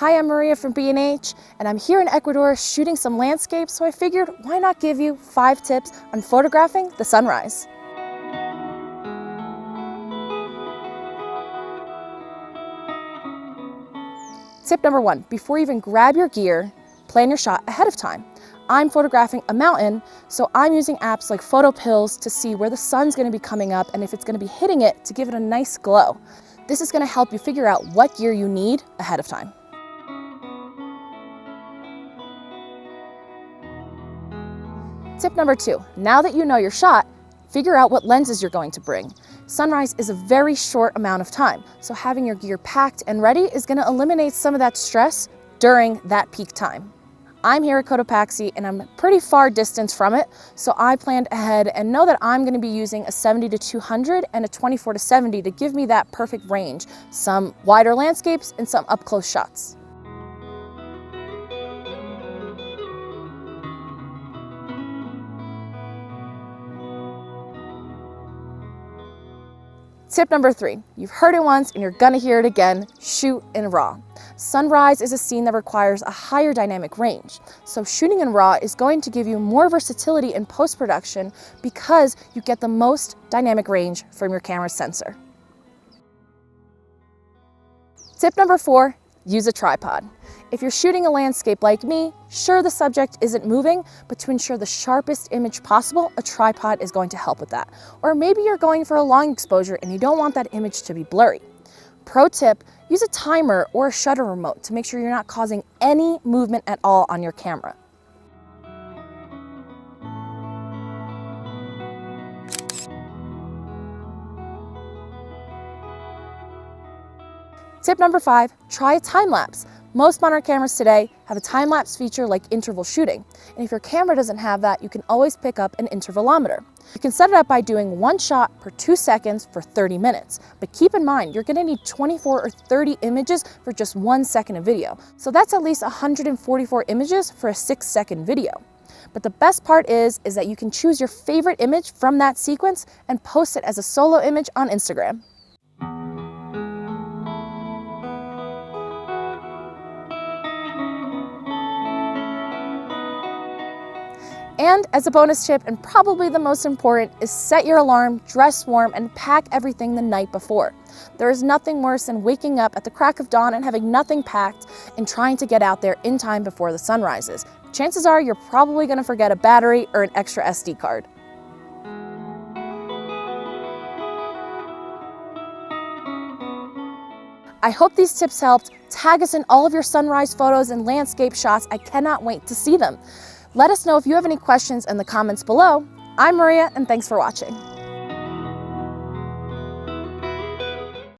Hi, I'm Maria from B&H, and I'm here in Ecuador shooting some landscapes, so I figured why not give you 5 tips on photographing the sunrise. Tip number 1, before you even grab your gear, plan your shot ahead of time. I'm photographing a mountain, so I'm using apps like photo pills to see where the sun's going to be coming up and if it's going to be hitting it to give it a nice glow. This is going to help you figure out what gear you need ahead of time. Tip number 2, now that you know your shot, figure out what lenses you're going to bring. Sunrise is a very short amount of time, so having your gear packed and ready is going to eliminate some of that stress during that peak time. I'm here at Cotopaxi and I'm pretty far distance from it, so I planned ahead and know that I'm going to be using a 70-200 and a 24-70 to give me that perfect range, some wider landscapes and some up-close shots. Tip number 3, you've heard it once and you're gonna hear it again, shoot in RAW. Sunrise is a scene that requires a higher dynamic range, so shooting in RAW is going to give you more versatility in post-production because you get the most dynamic range from your camera's sensor. Tip number 4, use a tripod. If you're shooting a landscape like me, sure, the subject isn't moving, but to ensure the sharpest image possible, a tripod is going to help with that. Or maybe you're going for a long exposure and you don't want that image to be blurry. Pro tip, use a timer or a shutter remote to make sure you're not causing any movement at all on your camera. Tip number 5, try a time-lapse. Most modern cameras today have a time-lapse feature like interval shooting. And if your camera doesn't have that, you can always pick up an intervalometer. You can set it up by doing 1 shot per 2 seconds for 30 minutes. But keep in mind, you're gonna need 24 or 30 images for just 1 second of video. So that's at least 144 images for a 6-second video. But the best part is that you can choose your favorite image from that sequence and post it as a solo image on Instagram. And as a bonus tip, and probably the most important, is set your alarm, dress warm, and pack everything the night before. There is nothing worse than waking up at the crack of dawn and having nothing packed and trying to get out there in time before the sun rises. Chances are you're probably going to forget a battery or an extra SD card. I hope these tips helped. Tag us in all of your sunrise photos and landscape shots. I cannot wait to see them. Let us know if you have any questions in the comments below. I'm Maria, and thanks for watching.